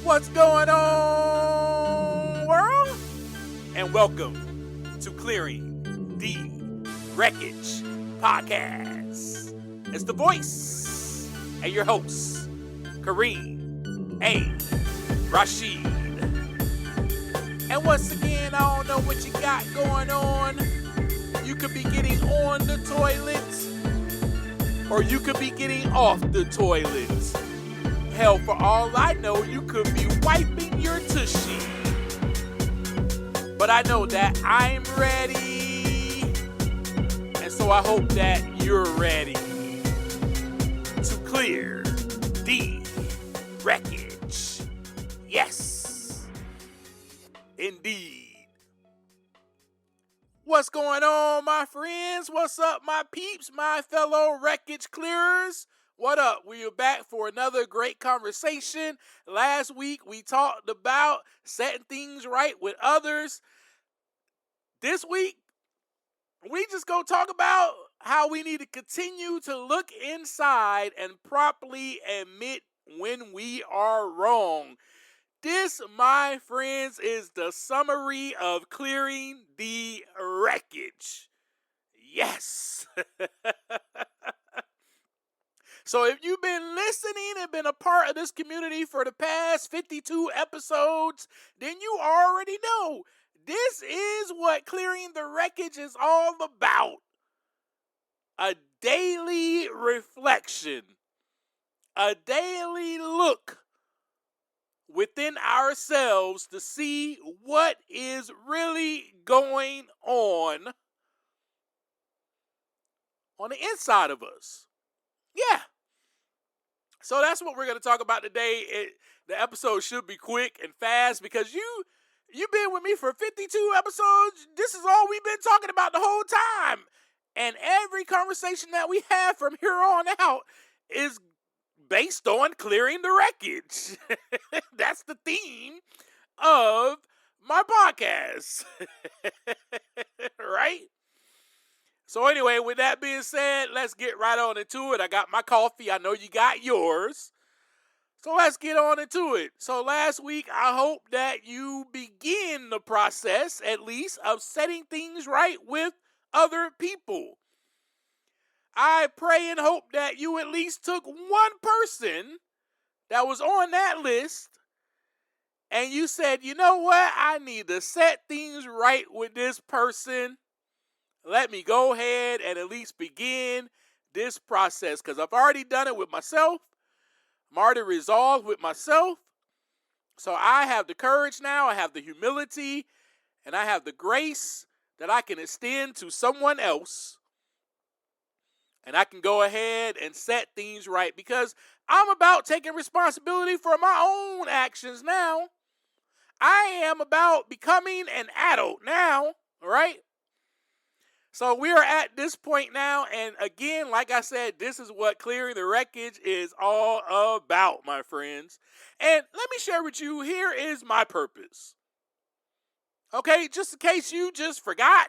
What's going on, world? And welcome to Clearing the Wreckage Podcast. It's the voice and your host, Kareem A. Rashid. And once again, I don't know what you got going on. You could be getting on the toilet, or you could be getting off the toilet. Hell, for all I know, you could be wiping your tushy. But I know that I'm ready, and so I hope that you're ready to clear the wreckage. Yes, indeed. What's going on, my friends? What's up, my peeps, my fellow Wreckage Clearers? What up? We are back for another great conversation. Last week, we talked about setting things right with others. This week, we just gonna talk about how we need to continue to look inside and properly admit when we are wrong. This, my friends, is the summary of clearing the wreckage. Yes. So if you've been listening and been a part of this community for the past 52 episodes, then you already know this is what clearing the wreckage is all about. A daily reflection, a daily look within ourselves to see what is really going on the inside of us. Yeah. So that's what we're going to talk about today. The episode should be quick and fast because you've been with me for 52 episodes. This is all we've been talking about the whole time. And every conversation that we have from here on out is based on clearing the wreckage. That's the theme of my podcast. Right? So anyway, with that being said, let's get right on into it. I got my coffee. I know you got yours. So let's get on into it. So last week, I hope that you begin the process, at least, of setting things right with other people. I pray and hope that you at least took one person that was on that list and you said, you know what? I need to set things right with this person. Let me go ahead and at least begin this process because I've already done it with myself. I'm already resolved with myself. So I have the courage now, I have the humility, and I have the grace that I can extend to someone else. And I can go ahead and set things right because I'm about taking responsibility for my own actions now. I am about becoming an adult now, all right? So we are at this point now, and again, like I said, this is what clearing the wreckage is all about, my friends. And let me share with you, here is my purpose. Okay, just in case you just forgot,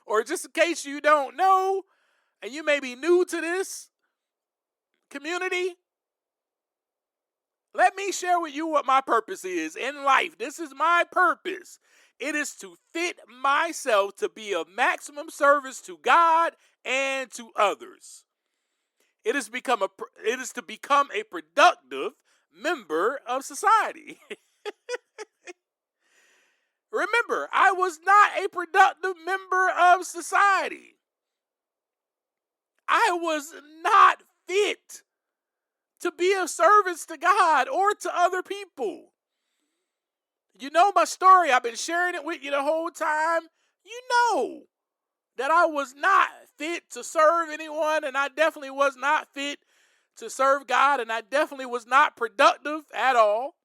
or just in case you don't know, and you may be new to this community, let me share with you what my purpose is in life. This is my purpose. It is to fit myself to be of maximum service to God and to others. It is to become a productive member of society. Remember, I was not a productive member of society. I was not fit to be of service to God or to other people. You know my story. I've been sharing it with you the whole time. You know that I was not fit to serve anyone, and I definitely was not fit to serve God, and I definitely was not productive at all.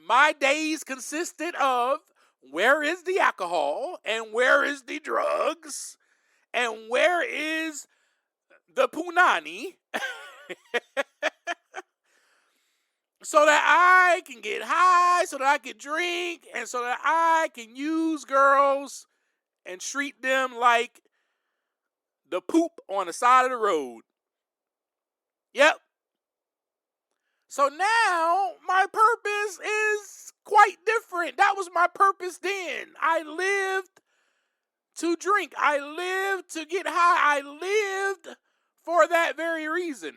My days consisted of where is the alcohol, and where is the drugs, and where is the punani, so that I can get high, so that I can drink, and so that I can use girls and treat them like the poop on the side of the road. Yep. So now my purpose is quite different. That was my purpose then. I lived to drink. I lived to get high. I lived for that very reason.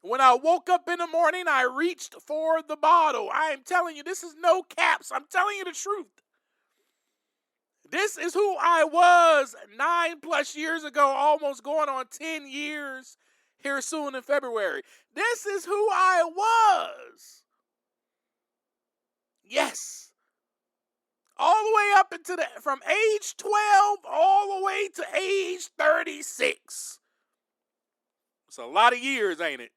When I woke up in the morning, I reached for the bottle. I am telling you, this is no caps. I'm telling you the truth. This is who I was 9+ years ago, almost going on 10 years here soon in February. This is who I was. Yes. All the way up into from age 12 all the way to age 36. It's a lot of years, ain't it?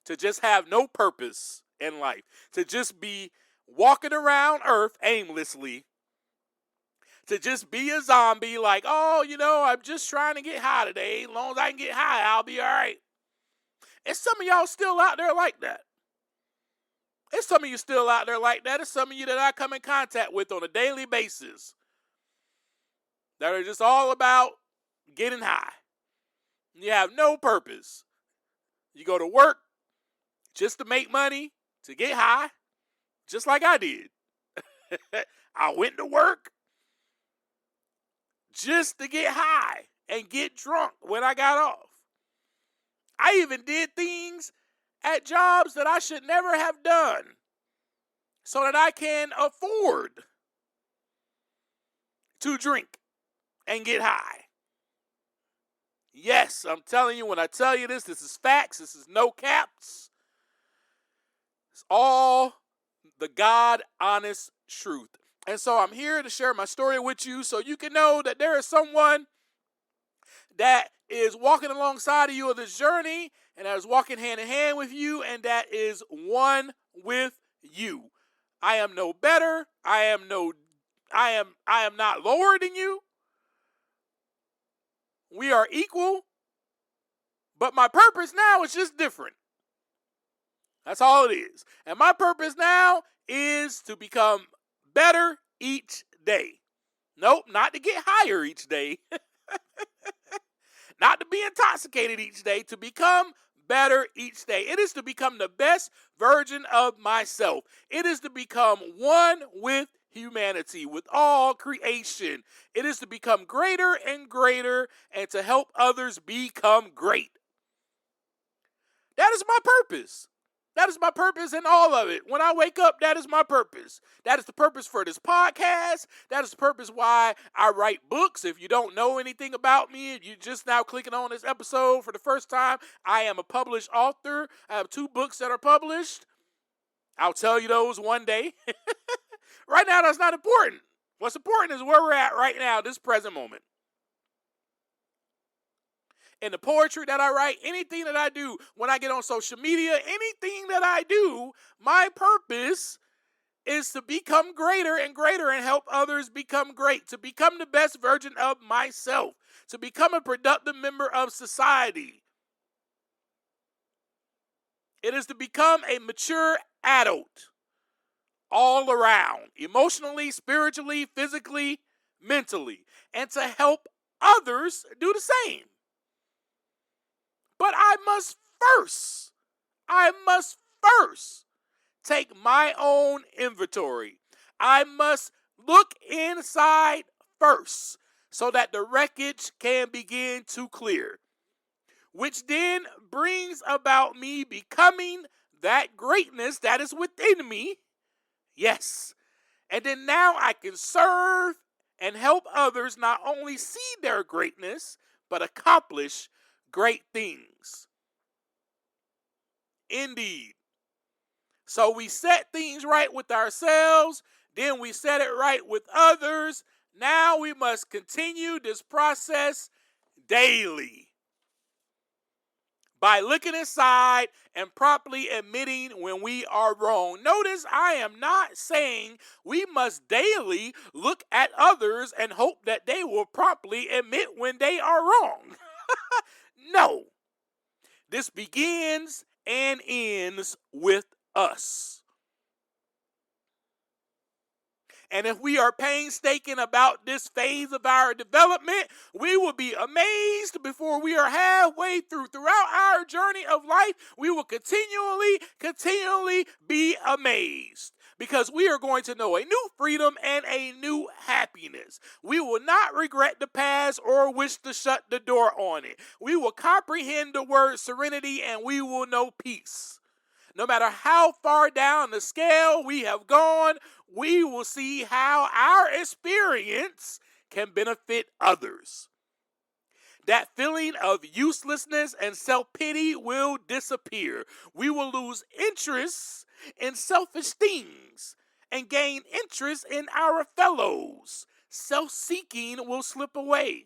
To just have no purpose in life. To just be walking around Earth aimlessly. To just be a zombie like, oh, I'm just trying to get high today. As long as I can get high, I'll be all right. And some of y'all still out there like that. There's some of you still out there like that. There's some of you that I come in contact with on a daily basis that are just all about getting high. You have no purpose. You go to work just to make money, to get high, just like I did. I went to work just to get high and get drunk when I got off. I even did things at jobs that I should never have done so that I can afford to drink and get high. Yes, I'm telling you, when I tell you this is facts. This is no caps. It's all the God honest truth. And so I'm here to share my story with you so you can know that there is someone that is walking alongside of you on this journey and that is walking hand in hand with you and that is one with you. I am no better. I am not lower than you. We are equal. But my purpose now is just different. That's all it is. And my purpose now is to become better each day. Nope, not to get higher each day. Not to be intoxicated each day, to become better each day. It is to become the best version of myself. It is to become one with humanity, with all creation. It is to become greater and greater and to help others become great. That is my purpose. That is my purpose in all of it. When I wake up, that is my purpose. That is the purpose for this podcast. That is the purpose why I write books. If you don't know anything about me, if you're just now clicking on this episode for the first time, I am a published author. I have 2 books that are published. I'll tell you those one day. Right now, that's not important. What's important is where we're at right now, this present moment. And the poetry that I write, anything that I do, when I get on social media, anything that I do, my purpose is to become greater and greater and help others become great, to become the best version of myself, to become a productive member of society. It is to become a mature adult all around, emotionally, spiritually, physically, mentally, and to help others do the same. But I must first take my own inventory. I must look inside first so that the wreckage can begin to clear, which then brings about me becoming that greatness that is within me. Yes. And then now I can serve and help others not only see their greatness, but accomplish great things. Indeed. So we set things right with ourselves, then we set it right with others. Now we must continue this process daily by looking inside and properly admitting when we are wrong. Notice I am not saying we must daily look at others and hope that they will properly admit when they are wrong. No. This begins and ends with us. And if we are painstaking about this phase of our development, we will be amazed before we are halfway through. Throughout our journey of life, we will continually be amazed. Because we are going to know a new freedom and a new happiness. We will not regret the past or wish to shut the door on it. We will comprehend the word serenity and we will know peace. No matter how far down the scale we have gone, we will see how our experience can benefit others. That feeling of uselessness and self-pity will disappear. We will lose interest in selfish things and gain interest in our fellows. Self-seeking will slip away.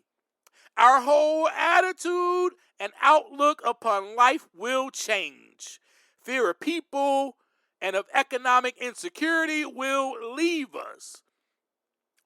Our whole attitude and outlook upon life will change. Fear of people and of economic insecurity will leave us.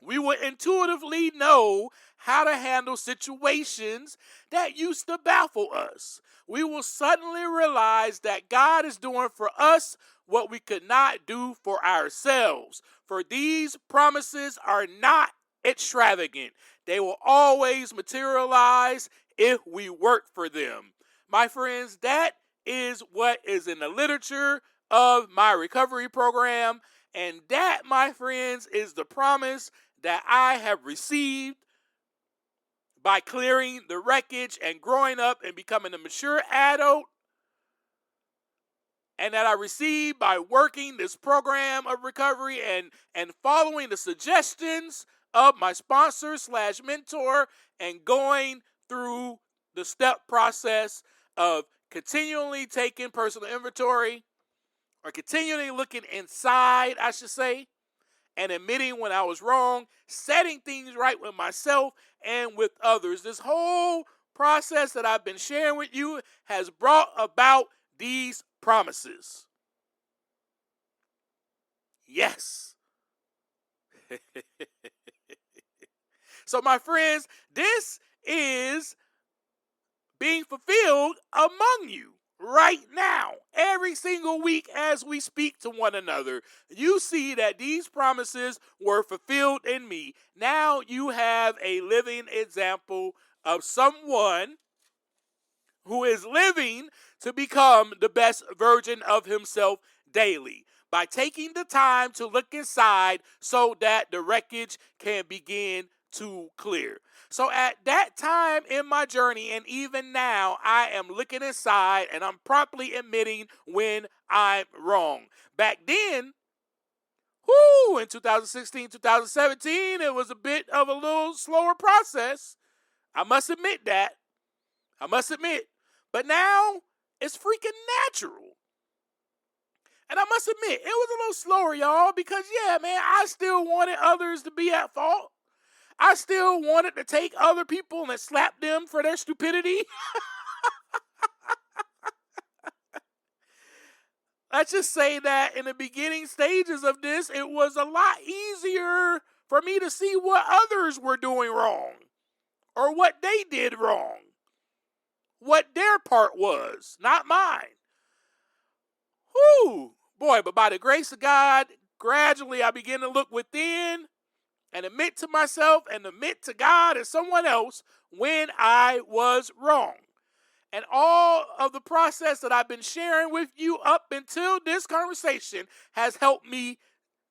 We will intuitively know how to handle situations that used to baffle us. We will suddenly realize that God is doing for us what we could not do for ourselves. For these promises are not extravagant. They will always materialize if we work for them. My friends, that is what is in the literature of my recovery program. And that, my friends, is the promise that I have received by clearing the wreckage and growing up and becoming a mature adult, and that I received by working this program of recovery and following the suggestions of my sponsor / mentor and going through the step process of continually taking personal inventory, or continually looking inside, I should say, and admitting when I was wrong, setting things right with myself and with others. This whole process that I've been sharing with you has brought about these promises. Yes. So, my friends, this is being fulfilled among you right now. Every single week as we speak to one another, you see that these promises were fulfilled in me. Now you have a living example of someone who is living to become the best version of himself daily by taking the time to look inside so that the wreckage can begin to clear. So at that time in my journey, and even now, I am looking inside and I'm promptly admitting when I'm wrong. Back then, in 2016, 2017, it was a bit of a little slower process. I must admit that. But now, it's freaking natural. And I must admit, it was a little slower, y'all, because, yeah, man, I still wanted others to be at fault. I still wanted to take other people and slap them for their stupidity. Let's just say that in the beginning stages of this, it was a lot easier for me to see what others were doing wrong, or what they did wrong, what their part was, not mine. Boy, but by the grace of God, gradually I began to look within and admit to myself and admit to God and someone else when I was wrong. And all of the process that I've been sharing with you up until this conversation has helped me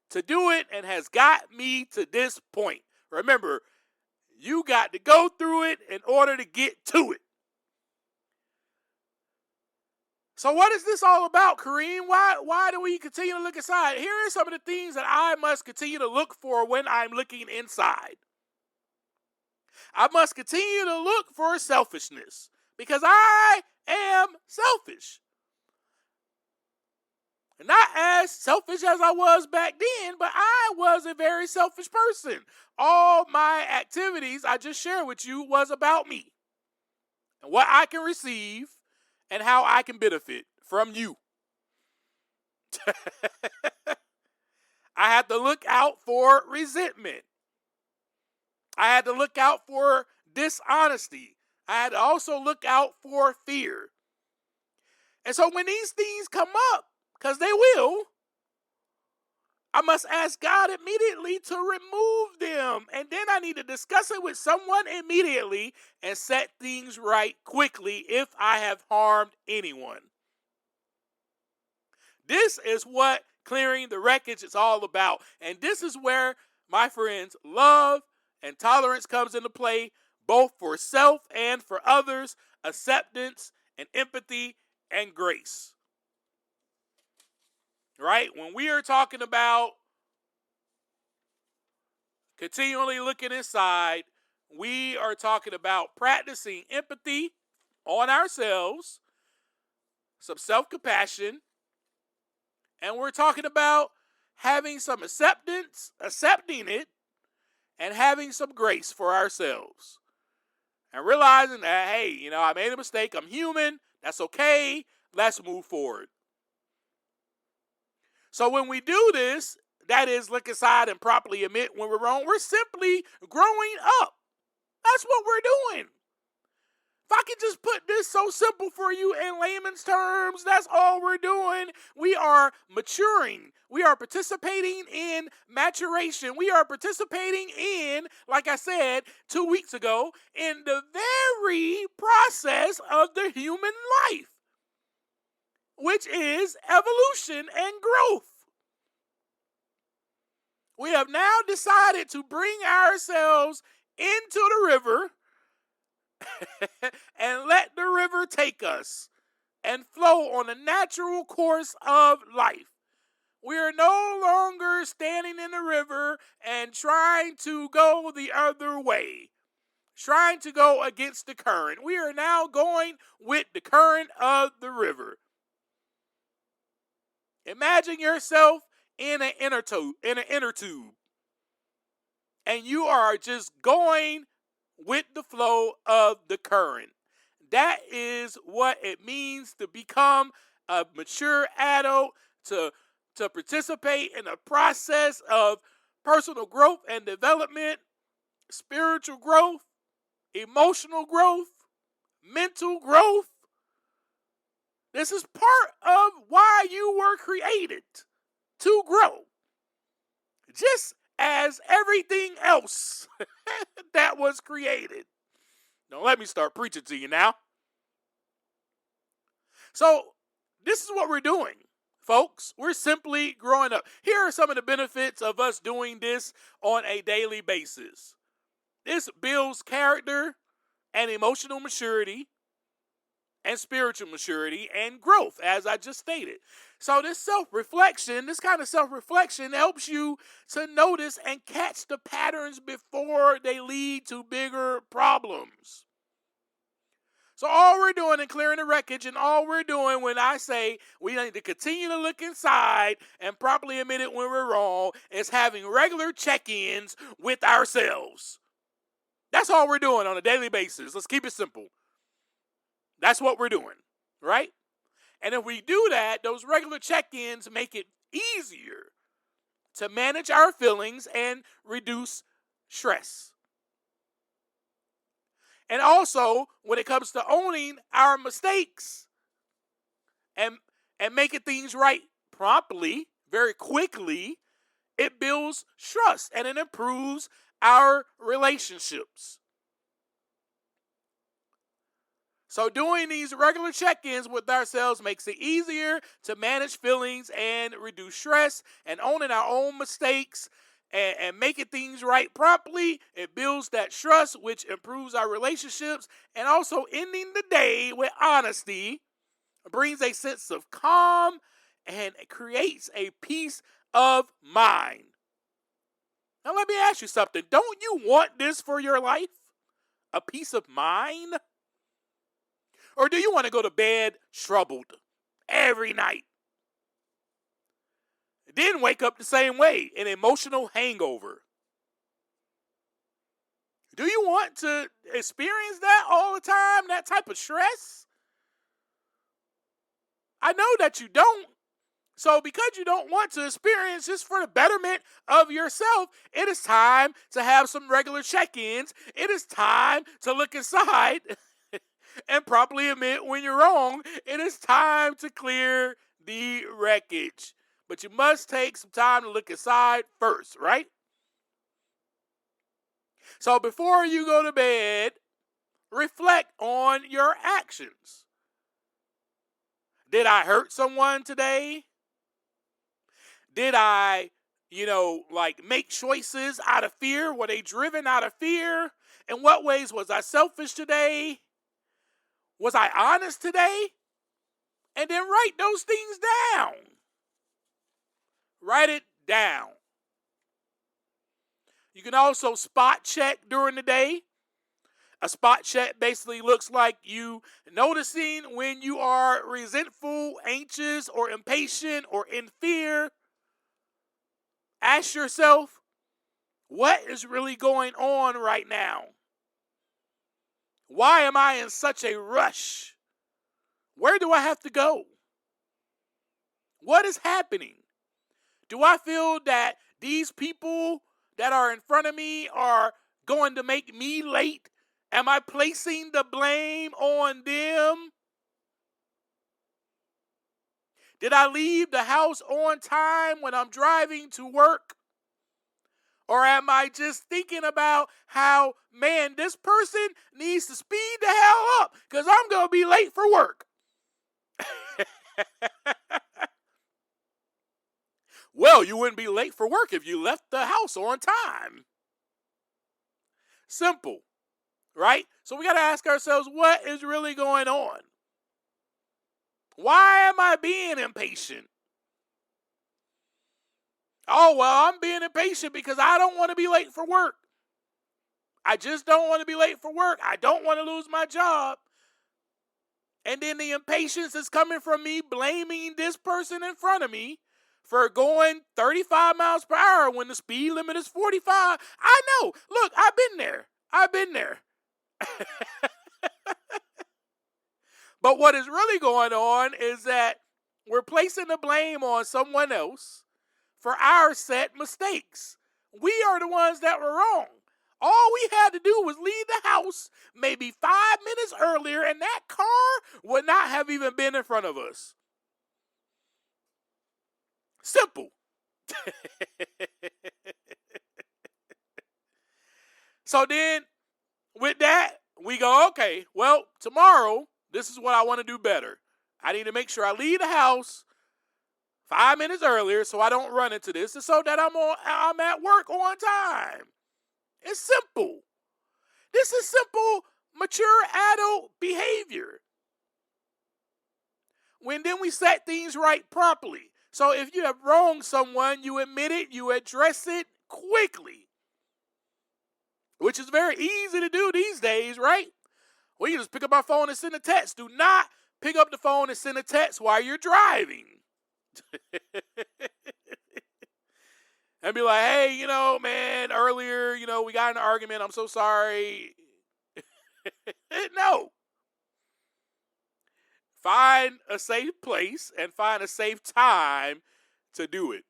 to do it and has got me to this point. Remember, you got to go through it in order to get to it. So what is this all about, Kareem? Why do we continue to look inside? Here are some of the things that I must continue to look for when I'm looking inside. I must continue to look for selfishness because I am selfish. Not as selfish as I was back then, but I was a very selfish person. All my activities I just shared with you was about me and what I can receive and how I can benefit from you. I had to look out for resentment. I had to look out for dishonesty. I had to also look out for fear. And so when these things come up, because they will, I must ask God immediately to remove them. And then I need to discuss it with someone immediately and set things right quickly if I have harmed anyone. This is what clearing the wreckage is all about. And this is where, my friends, love and tolerance comes into play, both for self and for others, acceptance and empathy and grace. Right? When we are talking about continually looking inside, we are talking about practicing empathy on ourselves, some self-compassion, and we're talking about having some acceptance, accepting it, and having some grace for ourselves. And realizing that, hey, I made a mistake. I'm human. That's okay. Let's move forward. So when we do this, that is, look inside and properly admit when we're wrong, we're simply growing up. That's what we're doing. If I could just put this so simple for you in layman's terms, that's all we're doing. We are maturing. We are participating in maturation. We are participating in, like I said 2 weeks ago, in the very process of the human life, which is evolution and growth. We have now decided to bring ourselves into the river and let the river take us and flow on the natural course of life. We are no longer standing in the river and trying to go the other way, trying to go against the current. We are now going with the current of the river. Imagine yourself in an inner tube, and you are just going with the flow of the current. That is what it means to become a mature adult, to participate in a process of personal growth and development, spiritual growth, emotional growth, mental growth. This is part of why you were created, to grow. Just as everything else that was created. Don't let me start preaching to you now. So, this is what we're doing, folks. We're simply growing up. Here are some of the benefits of us doing this on a daily basis. This builds character and emotional maturity and spiritual maturity and growth, as I just stated. So this kind of self-reflection helps you to notice and catch the patterns before they lead to bigger problems. So all we're doing in clearing the wreckage, and all we're doing when I say we need to continue to look inside and properly admit it when we're wrong, is having regular check-ins with ourselves. That's all we're doing on a daily basis. Let's keep it simple. That's what we're doing, right? And if we do that, those regular check-ins make it easier to manage our feelings and reduce stress. And also, when it comes to owning our mistakes and making things right promptly, very quickly, it builds trust and it improves our relationships. So doing these regular check-ins with ourselves makes it easier to manage feelings and reduce stress, and owning our own mistakes and making things right promptly. It builds that trust, which improves our relationships, and also ending the day with honesty brings a sense of calm and it creates a peace of mind. Now let me ask you something. Don't you want this for your life? A peace of mind? Or do you want to go to bed troubled every night? Then wake up the same way, an emotional hangover? Do you want to experience that all the time, that type of stress? I know that you don't. So because you don't want to experience this for the betterment of yourself, it is time to have some regular check-ins. It is time to look inside and properly admit when you're wrong. It is time to clear the wreckage. but you must take some time to look inside first, right? So before you go to bed, reflect on your actions. Did I hurt someone today? Did I, make choices out of fear? Were they driven out of fear? In what ways was I selfish today? Was I honest today? And then write those things down. Write it down. You can also spot check during the day. A spot check basically looks like you noticing when you are resentful, anxious, or impatient, or in fear. Ask yourself, what is really going on right now? Why am I in such a rush? Where do I have to go? What is happening? Do I feel that these people that are in front of me are going to make me late? Am I placing the blame on them? Did I leave the house on time when I'm driving to work? Or am I just thinking about how, man, this person needs to speed the hell up because I'm going to be late for work? Well, you wouldn't be late for work if you left the house on time. Simple, right? So we got to ask ourselves, what is really going on? Why am I being impatient? Oh, well, I'm being impatient because I don't want to be late for work. I just don't want to be late for work. I don't want to lose my job. And then the impatience is coming from me blaming this person in front of me for going 35 miles per hour when the speed limit is 45. I know. Look, I've been there. But what is really going on is that we're placing the blame on someone else for our set mistakes. We are the ones that were wrong. All we had to do was leave the house maybe 5 minutes earlier, and that car would not have even been in front of us. Simple. So then, with that, we go, okay, well, tomorrow, this is what I want to do better. I need to make sure I leave the house 5 minutes earlier so I don't run into this, and so that I'm at work on time. It's simple. This is simple, mature adult behavior. When then we set things right properly. So if you have wronged someone, you admit it, you address it quickly. Which is very easy to do these days, right? Well, you just pick up our phone and send a text. Do not pick up the phone and send a text while you're driving. And be like, hey, man, earlier, we got in an argument. I'm so sorry. No. Find a safe place and find a safe time to do it.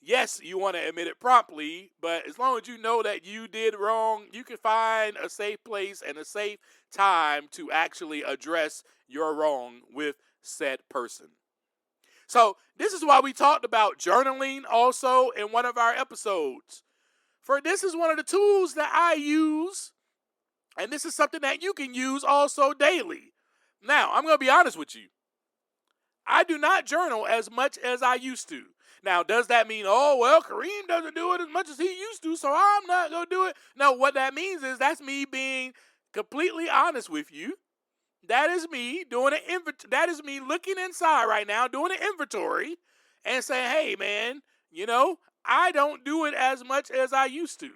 Yes, you want to admit it promptly, but as long as you know that you did wrong, you can find a safe place and a safe time to actually address your wrong with said person. So this is why we talked about journaling also in one of our episodes. For this is one of the tools that I use, and this is something that you can use also daily. Now, I'm going to be honest with you. I do not journal as much as I used to. Now, does that mean, oh, well, Kareem doesn't do it as much as he used to, so I'm not going to do it? No, what that means is that's me being completely honest with you. That is me doing that is me looking inside right now, doing an inventory and saying, hey, man, I don't do it as much as I used to.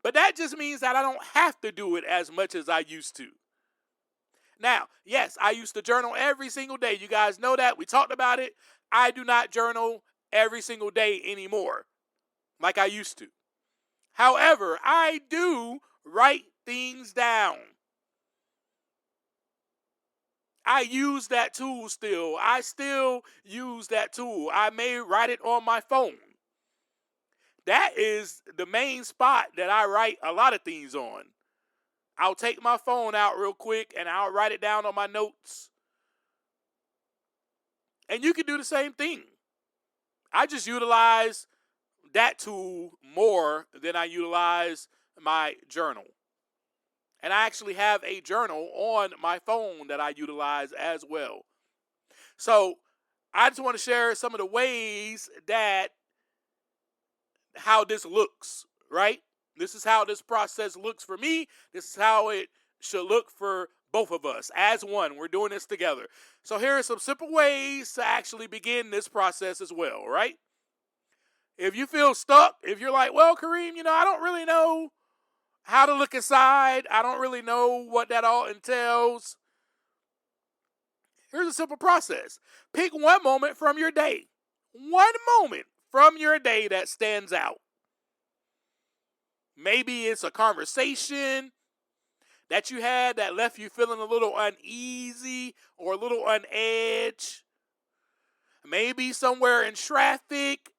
But that just means that I don't have to do it as much as I used to. Now, yes, I used to journal every single day. You guys know that. We talked about it. I do not journal every single day anymore like I used to. However, I do write things down. I use that tool still. I still use that tool. I may write it on my phone. That is the main spot that I write a lot of things on. I'll take my phone out real quick and I'll write it down on my notes. And you can do the same thing. I just utilize that tool more than I utilize my journal. And I actually have a journal on my phone that I utilize as well. So I just want to share some of the ways that how this looks, right? This is how this process looks for me. This is how it should look for both of us as one. We're doing this together. So here are some simple ways to actually begin this process as well, right? If you feel stuck, if you're like, well, Kareem, I don't really know how to look inside. I don't really know what that all entails. Here's a simple process. Pick one moment from your day. One moment from your day that stands out. Maybe it's a conversation that you had that left you feeling a little uneasy or a little on edge. Maybe somewhere in traffic.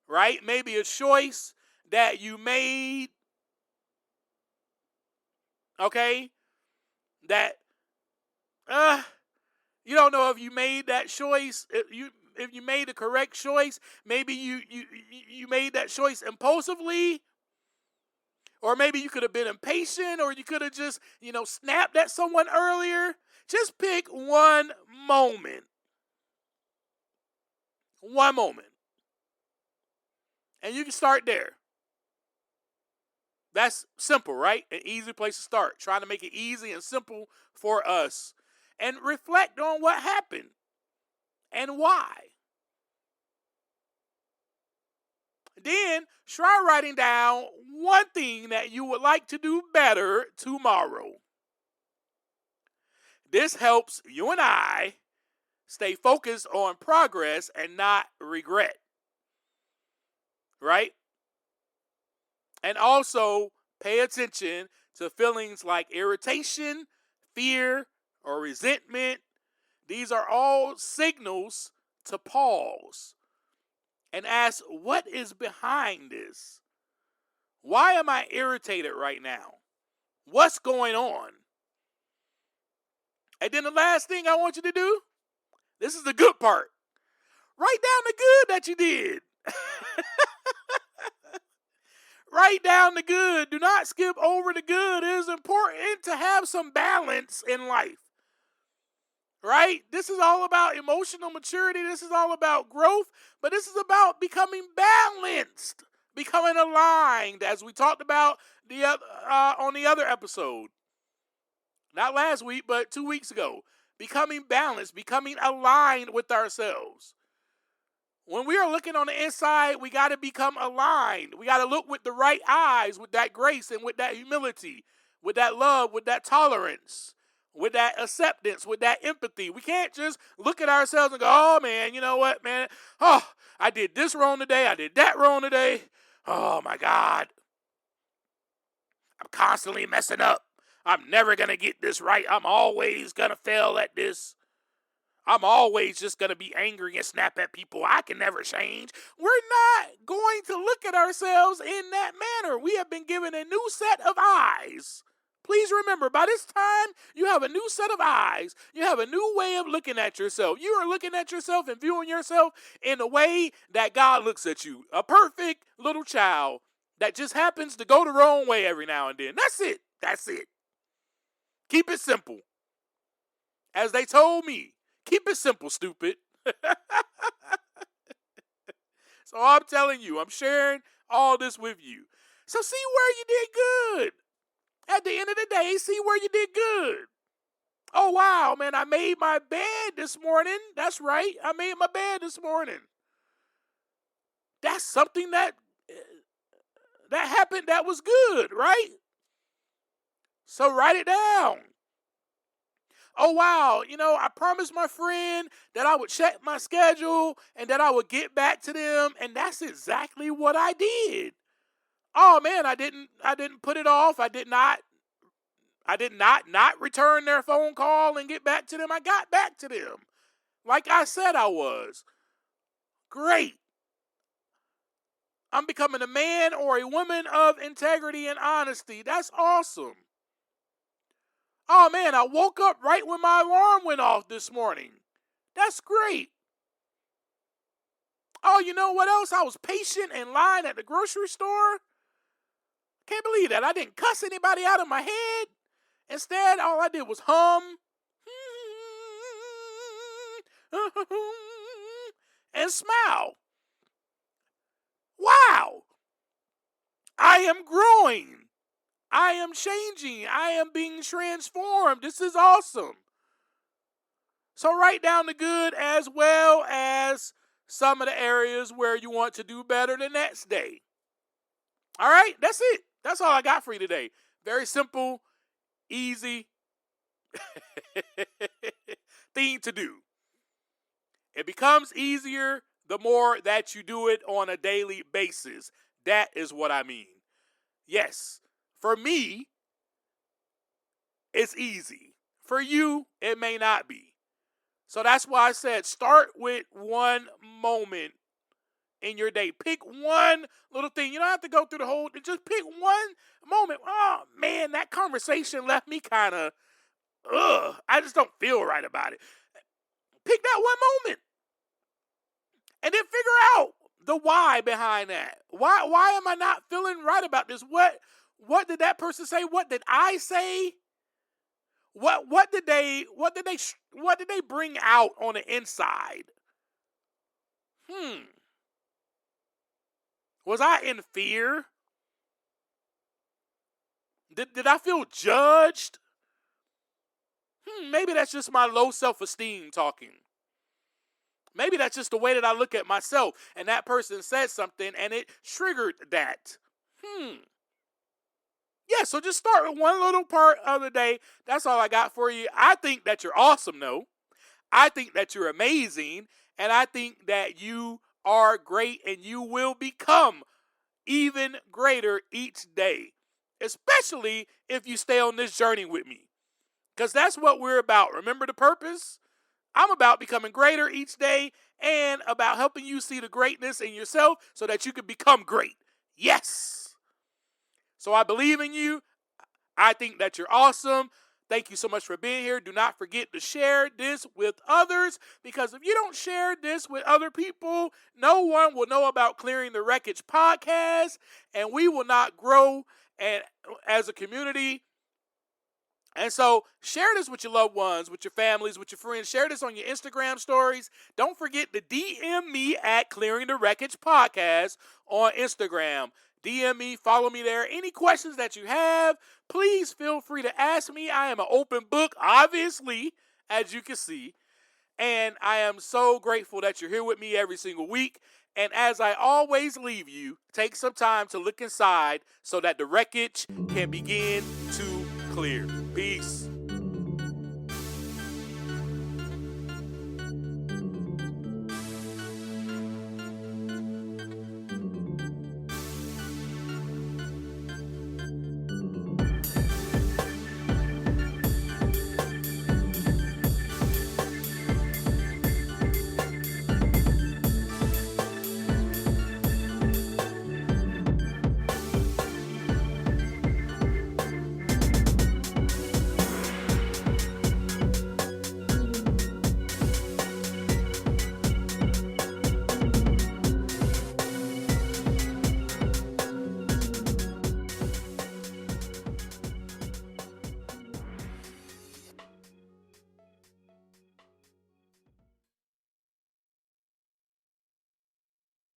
Right? Maybe a choice that you made. Okay? That you don't know if you made that choice. If you made the correct choice, maybe you made that choice impulsively. Or maybe you could have been impatient, or you could have just, snapped at someone earlier. Just pick one moment. One moment. And you can start there. That's simple, right? An easy place to start. Trying to make it easy and simple for us. And reflect on what happened and why. Then try writing down one thing that you would like to do better tomorrow. This helps you and I stay focused on progress and not regret. Right? And also pay attention to feelings like irritation, fear, or resentment. These are all signals to pause and ask, what is behind this? Why am I irritated right now? What's going on? And then the last thing I want you to do, this is the good part. Write down the good that you did. Write down the good. Do not skip over the good. It is important to have some balance in life. Right? This is all about emotional maturity. This is all about growth. But this is about becoming balanced, becoming aligned, as we talked about on the other episode. Not last week, but 2 weeks ago. Becoming balanced, becoming aligned with ourselves. When we are looking on the inside, we got to become aligned. We got to look with the right eyes, with that grace and with that humility, with that love, with that tolerance, with that acceptance, with that empathy. We can't just look at ourselves and go, oh, man, you know what, man? Oh, I did this wrong today. I did that wrong today. Oh, my God. I'm constantly messing up. I'm never going to get this right. I'm always going to fail at this. I'm always just going to be angry and snap at people. I can never change. We're not going to look at ourselves in that manner. We have been given a new set of eyes. Please remember, by this time, you have a new set of eyes. You have a new way of looking at yourself. You are looking at yourself and viewing yourself in the way that God looks at you. A perfect little child that just happens to go the wrong way every now and then. That's it. That's it. Keep it simple. As they told me, keep it simple, stupid. So I'm telling you, I'm sharing all this with you. So see where you did good. At the end of the day, see where you did good. Oh, wow, man, I made my bed this morning. That's right. I made my bed this morning. That's something that happened that was good, right? So write it down. Oh, wow, I promised my friend that I would check my schedule and that I would get back to them, and that's exactly what I did. Oh, man, I didn't put it off. I did not return their phone call and get back to them. I got back to them like I said I was. Great. I'm becoming a man or a woman of integrity and honesty. That's awesome. Oh man, I woke up right when my alarm went off this morning. That's great. Oh, you know what else? I was patient in line at the grocery store. Can't believe that. I didn't cuss anybody out of my head. Instead, all I did was hum and smile. Wow. I am growing. I am changing. I am being transformed. This is awesome. So write down the good as well as some of the areas where you want to do better the next day. All right, that's it. That's all I got for you today. Very simple, easy thing to do. It becomes easier the more that you do it on a daily basis. That is what I mean. Yes, for me, it's easy. For you, it may not be. So that's why I said start with one moment in your day. Pick one little thing. You don't have to go through the whole thing. Just pick one moment. Oh, man, that conversation left me kind of, I just don't feel right about it. Pick that one moment. And then figure out the why behind that. Why am I not feeling right about this? What did that person say? What did I say? What did they bring out on the inside? Was I in fear? Did I feel judged? Maybe that's just my low self-esteem talking. Maybe that's just the way that I look at myself, and that person said something and it triggered that. Yeah, so just start with one little part of the day. That's all I got for you. I think that you're awesome, though. I think that you're amazing, and I think that you are great, and you will become even greater each day, especially if you stay on this journey with me, because that's what we're about. Remember the purpose? I'm about becoming greater each day and about helping you see the greatness in yourself so that you can become great. Yes. So I believe in you. I think that you're awesome. Thank you so much for being here. Do not forget to share this with others, because if you don't share this with other people, no one will know about Clearing the Wreckage podcast, and we will not grow as a community. And so share this with your loved ones, with your families, with your friends. Share this on your Instagram stories. Don't forget to DM me at Clearing the Wreckage Podcast on Instagram. DM me, follow me there. Any questions that you have, please feel free to ask me. I am an open book, obviously, as you can see. And I am so grateful that you're here with me every single week. And as I always leave you, take some time to look inside so that the wreckage can begin to clear. Peace.